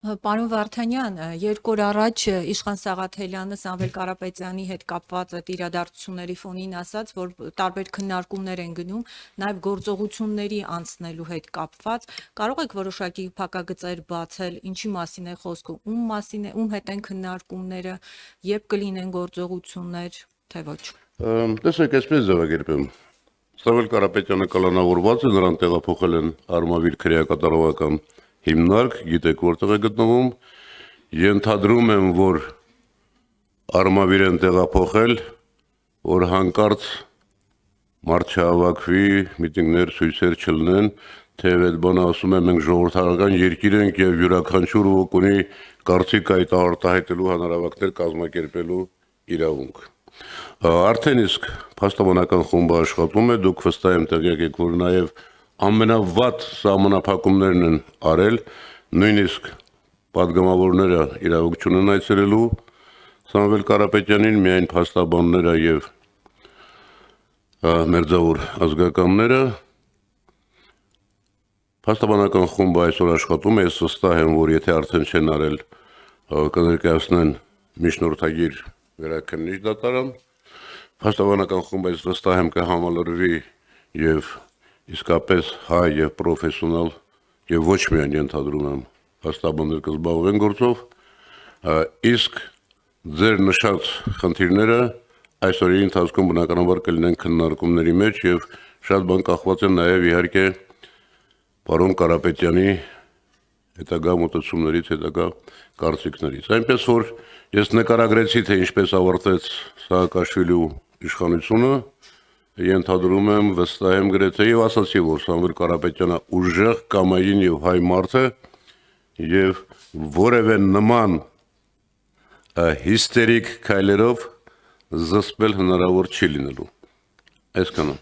Պարոն Վարդանյան, երկու օր առաջ Իշխան Սաղաթելյանը Սամվել Կարապետյանի հետ կապված այդ իրադարձությունների ֆոնին ասաց, որ տարբեր քննարկումներ են գնում, նաև գործողությունների անցնելու հետ կապված, կարող եք որոշակի փակագծեր բացել, ինչի մասին է խոսքը, ում մասին է, ում հետ են քննարկումները, երբ կլինեն գործողություններ, թե ոչ։ Տեսեք, այսպես ձևակերպեմ։ Սամվել Կարապետյանը կալանավորված է, նրան տեղափոխել են Արմավիր քրեակատարողական հիմնարկ, գիտեք որտեղ է գտնվում, ենթադրում եմ, որ Արմավիր են տեղափոխել, որ հանկարծ մարդ չհավաքվի, միտինգներ, ցույցեր չլինեն, թեև այդ բանը ասում եմ, մենք ժողովրդական երկիր ենք եւ յուրաքանչյուր ոք ունի կարծիք այդ արտահայտելու հանրահավաքներ կազմակերպելու իրավունք։ Արդեն իսկ փաստաբանական խումբը աշխատում է, դուք վստահ եմ տեղյակ եք, որ նաեւ ամենավատ սահմանափակումներն են արել, նույնիսկ պատգամավորները իրավունք չունեն այցելելու Սամվել Կարապետյանին, միայն փաստաբանները եւ մերձավոր ազգականները։ Փաստաբանական խումբը այսօր աշխատում է, ես վստահ եմ, որ եթե արդեն չեն արել, կներկայացնեն միջնորդագիր վերաքննիչ դատարան։ Փաստաբանական խումբը ես վստահ եմ կհամալրվի եւ իսկապես հայ եւ պրոֆեսիոնալ եւ ոչ միայն ենթադրում եմ փաստաբաններ կզբաղվեն գործով, իսկ ձեր նշած խնդիրները այսօրի ընթացքում բնականաբար կլինեն քննարկումների մեջ եւ շատ բան կախված է նաեւ իհարկե պարոն Կարապետյանի հետագա մոտեցումներից, հետագա կարծիքներից։ Այնպես որ ես նկարագրեցի, թե ինչպես ավարտվեց Սաակաշվիլու իշխանությունը, ենթադրում եմ, վստահ եմ գրեթե եւ ասացի, որ Սամվել Կարապետյանը ուժեղ կամային եւ հայ մարդ է եւ որևէ նման հիստերիկ քայլերով զսպել հնարավոր չի լինելու։ Այսքանը։